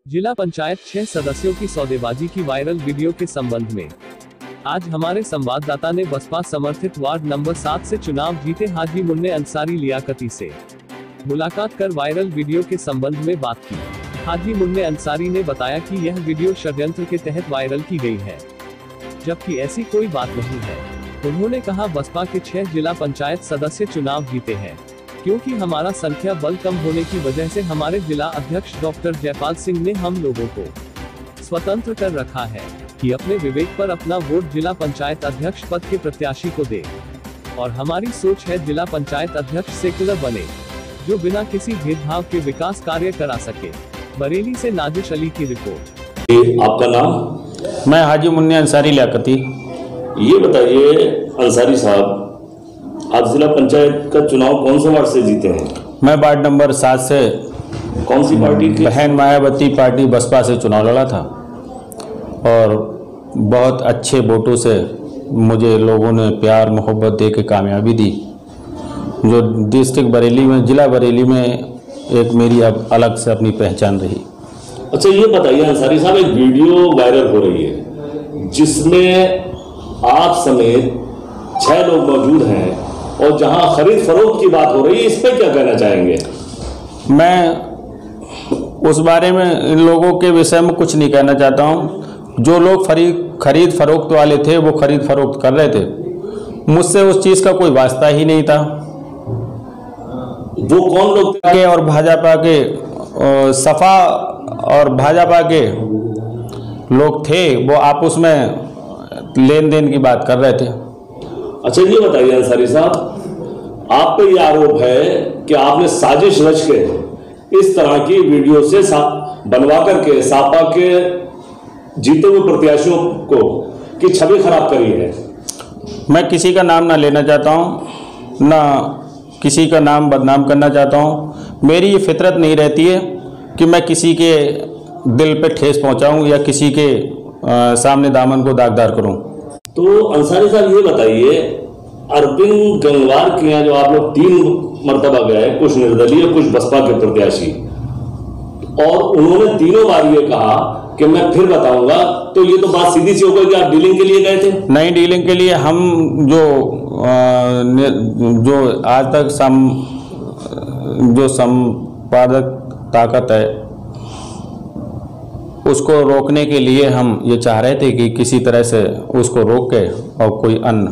जिला पंचायत 6 सदस्यों की सौदेबाजी की वायरल वीडियो के संबंध में आज हमारे संवाददाता ने बसपा समर्थित वार्ड नंबर 7 से चुनाव जीते हाजी मुन्ने अंसारी लियाकती से मुलाकात कर वायरल वीडियो के संबंध में बात की। हाजी मुन्ने अंसारी ने बताया कि यह वीडियो षड्यंत्र के तहत वायरल की गई है, जबकि ऐसी कोई बात नहीं है। उन्होंने कहा, बसपा के 6 जिला पंचायत सदस्य चुनाव जीते हैं, क्योंकि हमारा संख्या बल कम होने की वजह से हमारे जिला अध्यक्ष डॉक्टर जयपाल सिंह ने हम लोगों को स्वतंत्र कर रखा है कि अपने विवेक पर अपना वोट जिला पंचायत अध्यक्ष पद के प्रत्याशी को दे, और हमारी सोच है जिला पंचायत अध्यक्ष सेकुलर बने, जो बिना किसी भेदभाव के विकास कार्य करा सके। बरेली से नाजिश अली की रिपोर्ट। आपका नाम? मैं हाजी मुन्ने अंसारी लियाकती। ये बताइए अंसारी साहब, आप जिला पंचायत का चुनाव कौन से वार्ड से जीते हैं? मैं वार्ड नंबर 7 से। कौन सी पार्टी की? बहन मायावती पार्टी बसपा से चुनाव लड़ा था और बहुत अच्छे वोटों से मुझे लोगों ने प्यार मोहब्बत दे के कामयाबी दी, जो डिस्ट्रिक्ट बरेली में, जिला बरेली में एक मेरी अब अलग से अपनी पहचान रही। अच्छा, ये बताइए अंसारी साहब, एक वीडियो वायरल हो रही है जिसमें आप समेत 6 लोग मौजूद हैं और जहां खरीद फरोख्त की बात हो रही है, इस पर क्या कहना चाहेंगे? मैं उस बारे में, इन लोगों के विषय में कुछ नहीं कहना चाहता हूं। जो लोग खरीद फरोख्त वाले थे वो खरीद फरोख्त कर रहे थे, मुझसे उस चीज़ का कोई वास्ता ही नहीं था। वो कौन लोग के और भाजपा के, सपा और भाजपा के लोग थे, वो आपस में लेन देन की बात कर रहे थे। अच्छा, ये बताइए अंसारी साहब, आप पे ये आरोप है कि आपने साजिश रच के इस तरह की वीडियो से बनवा करके सापा के जीते हुए प्रत्याशियों को की छवि खराब करी है। मैं किसी का नाम ना लेना चाहता हूं, ना किसी का नाम बदनाम करना चाहता हूं। मेरी ये फितरत नहीं रहती है कि मैं किसी के दिल पे ठेस पहुंचाऊं या किसी के सामने दामन को दागदार करूं। तो अंसारी साहब, ये बताइए, अरविंद गंगवार के यहाँ जो आप लोग 3 मर्तबा गए, कुछ निर्दलीय कुछ बसपा के प्रत्याशी, और उन्होंने तीनों बार ये कहा कि मैं फिर बताऊंगा, तो ये तो बात सीधी सी हो गई कि आप डीलिंग के लिए गए थे। नहीं, डीलिंग के लिए हम जो आज तक जो संपादक ताकत है उसको रोकने के लिए हम ये चाह रहे थे कि किसी तरह से उसको रोक के और कोई अन्य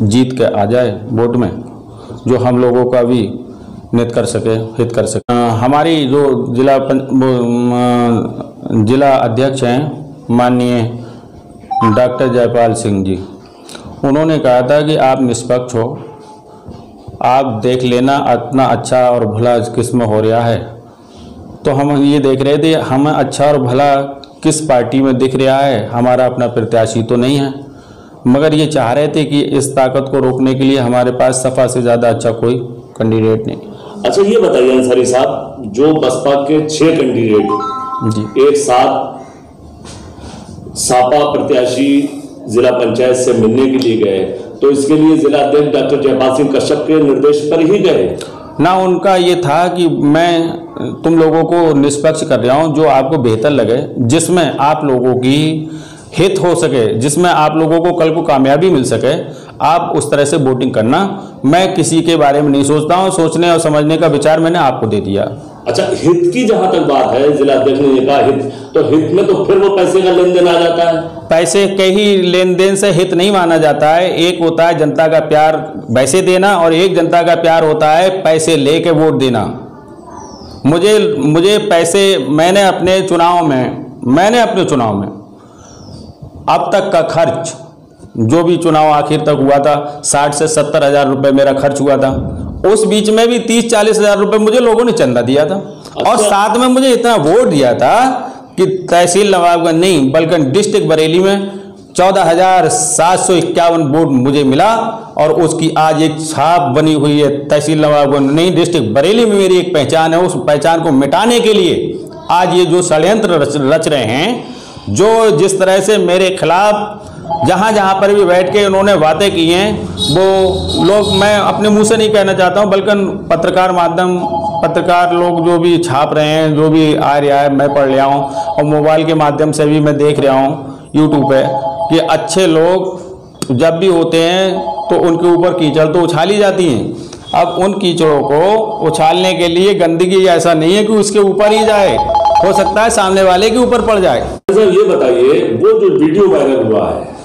जीत के आ जाए वोट में, जो हम लोगों का भी हित कर सके। हमारी जो जिला अध्यक्ष हैं माननीय डॉक्टर जयपाल सिंह जी, उन्होंने कहा था कि आप निष्पक्ष हो, आप देख लेना इतना अच्छा और भला किस्म हो रहा है। तो हम ये देख रहे थे हमें अच्छा और भला किस पार्टी में दिख रहा है, हमारा अपना प्रत्याशी तो नहीं है, मगर ये चाह रहे थे कि इस ताकत को रोकने के लिए हमारे पास सपा से ज़्यादा अच्छा कोई कैंडिडेट नहीं। अच्छा, ये बताइए अंसारी साहब, जो बसपा के 6 कैंडिडेट जी एक साथ सापा प्रत्याशी जिला पंचायत से मिलने के लिए गए, तो इसके लिए जिला अध्यक्ष डॉक्टर जयपाल सिंह कश्यप के निर्देश पर ही गए ना? उनका ये था कि मैं तुम लोगों को निष्पक्ष कर रहा हूँ, जो आपको बेहतर लगे, जिसमें आप लोगों की हित हो सके, जिसमें आप लोगों को कल को कामयाबी मिल सके, आप उस तरह से वोटिंग करना। मैं किसी के बारे में नहीं सोचता हूँ, सोचने और समझने का विचार मैंने आपको दे दिया। अच्छा, हित की जहां तक बात है, जिला अध्यक्ष ने ये कहा हित, तो हित में तो फिर वो पैसे का लेन देन आ जाता है। पैसे के ही लेन देन से हित नहीं माना जाता है। एक होता है जनता का प्यार वैसे देना, और एक जनता का प्यार होता है पैसे लेके वोट देना। मुझे पैसे, मैंने अपने चुनाव में अब तक का खर्च, जो भी चुनाव आखिर तक हुआ था, 60 से 70 हज़ार रुपये मेरा खर्च हुआ था। उस बीच में भी 30-40 हज़ार रुपये मुझे लोगों ने चंदा दिया था। और साथ में मुझे इतना वोट दिया था कि तहसील नवाबगंज नहीं बल्कि डिस्ट्रिक्ट बरेली में 14,751 वोट मुझे मिला, और उसकी आज एक छाप बनी हुई है। तहसील नवाबगंज नहीं, डिस्ट्रिक्ट बरेली में मेरी एक पहचान है। उस पहचान को मिटाने के लिए आज ये जो षड्यंत्र रच रहे हैं, जो जिस तरह से मेरे खिलाफ जहाँ पर भी बैठ के उन्होंने बातें की हैं, वो लोग मैं अपने मुंह से नहीं कहना चाहता हूँ, बल्कि पत्रकार माध्यम पत्रकार लोग जो भी छाप रहे हैं, जो भी आ रहा है मैं पढ़ रहा हूँ, और मोबाइल के माध्यम से भी मैं देख रहा हूँ यूट्यूब पे कि अच्छे लोग जब भी होते हैं तो उनके ऊपर कीचड़ तो उछाली जाती हैं। अब उन कीचड़ों को उछालने के लिए गंदगी ऐसा नहीं है कि उसके ऊपर ही जाए, हो सकता है सामने वाले के ऊपर पड़ जाए। सर ये बताइए, वो जो वीडियो वायरल हुआ है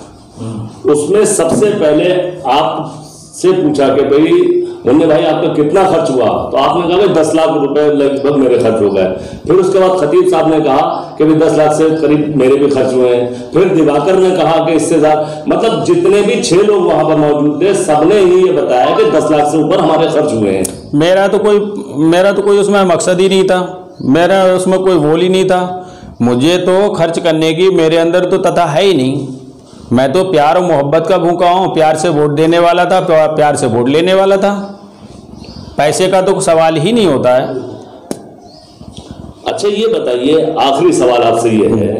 उसमें सबसे पहले आपसे पूछा कि भाई मुन्ने भाई आपका कितना खर्च हुआ, तो आपने कहा कि 10 लाख रुपए लगभग मेरे खर्च हो गए। फिर उसके बाद खतीब साहब ने कहा कि भाई 10 लाख से करीब मेरे भी खर्च हुए हैं। फिर दिवाकर ने कहा कि इससे ज्यादा, मतलब जितने भी 6 लोग वहां पर मौजूद थे सबने ही ये बताया कि 10 लाख से ऊपर हमारे खर्च हुए हैं। मेरा तो कोई उसमें मकसद ही नहीं था, मेरा उसमें कोई वोल ही नहीं था। मुझे तो खर्च करने की मेरे अंदर तो तथा है ही नहीं। मैं तो प्यार और मोहब्बत का भूखा हूँ, प्यार से वोट देने वाला था, प्यार से वोट लेने वाला था। पैसे का तो सवाल ही नहीं होता है। अच्छा ये बताइए, आखिरी सवाल आपसे ये है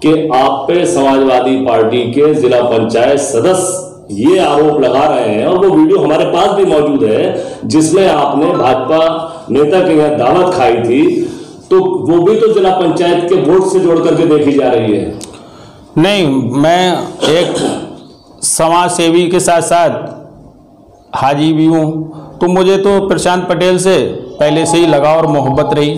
कि आप पे समाजवादी पार्टी के जिला पंचायत सदस्य ये आरोप लगा रहे हैं, और वो वीडियो हमारे पास भी मौजूद है जिसमें आपने भाजपा नेता के यहाँ दावत खाई थी, तो वो भी तो जिला पंचायत के वोट से जोड़ करके देखी जा रही है। नहीं, मैं एक समाज सेवी के साथ साथ हाजी भी हूँ, तो मुझे तो प्रशांत पटेल से पहले से ही लगाव और मोहब्बत रही,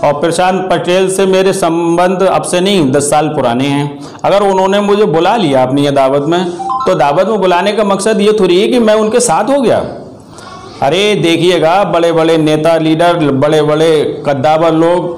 और प्रशांत पटेल से मेरे संबंध अब से नहीं 10 साल पुराने हैं। अगर उन्होंने मुझे बुला लिया अपनी ये दावत में, तो दावत में बुलाने का मकसद ये थोड़ी है कि मैं उनके साथ हो गया। अरे देखिएगा, बड़े बड़े नेता लीडर, बड़े बड़े कद्दावर लोग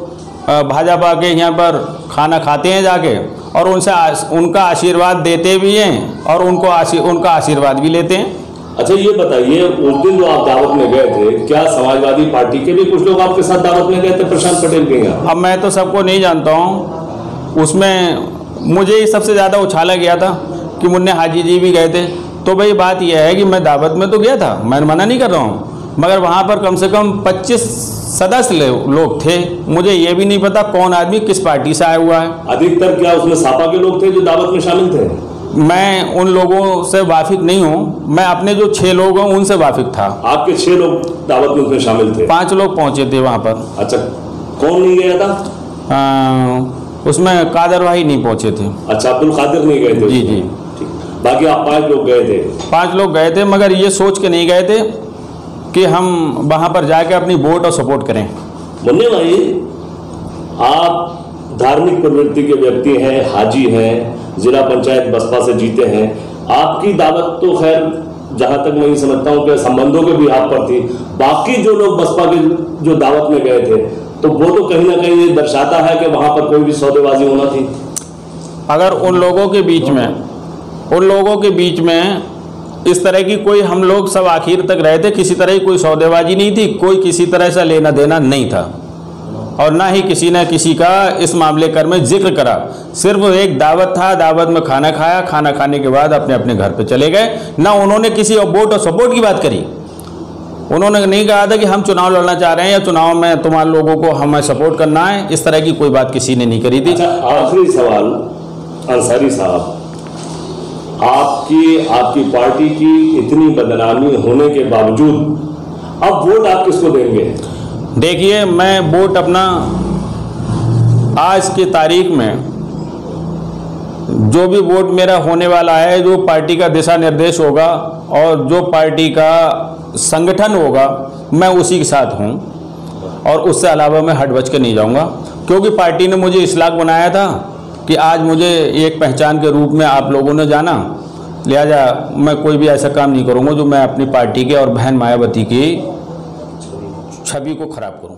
भाजपा के यहाँ पर खाना खाते हैं जाके, और उनसे उनका आशीर्वाद देते भी हैं और उनका आशीर्वाद भी लेते हैं। अच्छा ये बताइए, उस दिन जो आप दावत में गए थे, क्या समाजवादी पार्टी के भी कुछ लोग आपके साथ दावत में गए थे प्रशांत पटेल के यहाँ? अब मैं तो सबको नहीं जानता हूँ, उसमें मुझे ही सबसे ज़्यादा उछाला गया था कि मुन्ने हाजी जी भी गए थे। तो भाई बात यह है कि मैं दावत में तो गया था, मैं मना नहीं कर रहा हूँ, मगर वहाँ पर कम से कम 25 सदस्य लोग थे। मुझे ये भी नहीं पता कौन आदमी किस पार्टी से आया हुआ है। अधिकतर क्या उसमें सापा के लोग थे जो दावत में शामिल थे? मैं उन लोगों से वाकिफ नहीं हूँ, मैं अपने जो 6 लोग हैं उनसे वाकिफ था। आपके 6 लोग दावत में उसमें शामिल थे? 5 लोग पहुँचे थे वहाँ पर। अच्छा, कौन नहीं गया था? उसमें कादर भाई नहीं पहुँचे थे। अच्छा, अब्दुल कादिर नहीं गए थे? जी जी। बाकी आप 5 लोग गए थे? 5 लोग गए थे, मगर ये सोच के नहीं गए थे कि हम वहाँ पर जाके अपनी वोट और सपोर्ट करें। मुन्ने भाई, आप धार्मिक प्रवृत्ति के व्यक्ति हैं, हाजी हैं, जिला पंचायत बसपा से जीते हैं। आपकी दावत तो खैर जहां तक मैं समझता हूं कि संबंधों के भी हाथ पर थी। बाकी जो लोग बसपा के जो दावत में गए थे, तो वो तो कहीं ना कहीं ये दर्शाता है कि वहां पर कोई भी सौदेबाजी होना थी। अगर उन लोगों के बीच में इस तरह की कोई, हम लोग सब आखिर तक रहे थे, किसी तरह की कोई सौदेबाजी नहीं थी, कोई किसी तरह से लेना देना नहीं था, और ना ही किसी न किसी का इस मामले कर में जिक्र करा। सिर्फ एक दावत था, दावत में खाना खाया, खाना खाने के बाद अपने अपने घर पे चले गए। ना उन्होंने किसी वोट और सपोर्ट की बात करी। उन्होंने नहीं कहा था कि हम चुनाव लड़ना चाह रहे हैं या चुनाव में तुम्हारे लोगों को हमें सपोर्ट करना है, इस तरह की कोई बात किसी ने नहीं करी थी। अच्छा, आखिरी सवाल अंसारी साहब, आपकी पार्टी की इतनी बदनामी होने के बावजूद अब वोट आप किसको देंगे? देखिए, मैं वोट अपना आज की तारीख में जो भी वोट मेरा होने वाला है, जो पार्टी का दिशा निर्देश होगा और जो पार्टी का संगठन होगा, मैं उसी के साथ हूं, और उससे अलावा मैं हट बच के नहीं जाऊंगा। क्योंकि पार्टी ने मुझे इस लायक बनाया था कि आज मुझे एक पहचान के रूप में आप लोगों ने जाना, लिहाजा मैं कोई भी ऐसा काम नहीं करूंगा जो मैं अपनी पार्टी के और बहन मायावती की छवि को खराब करूं।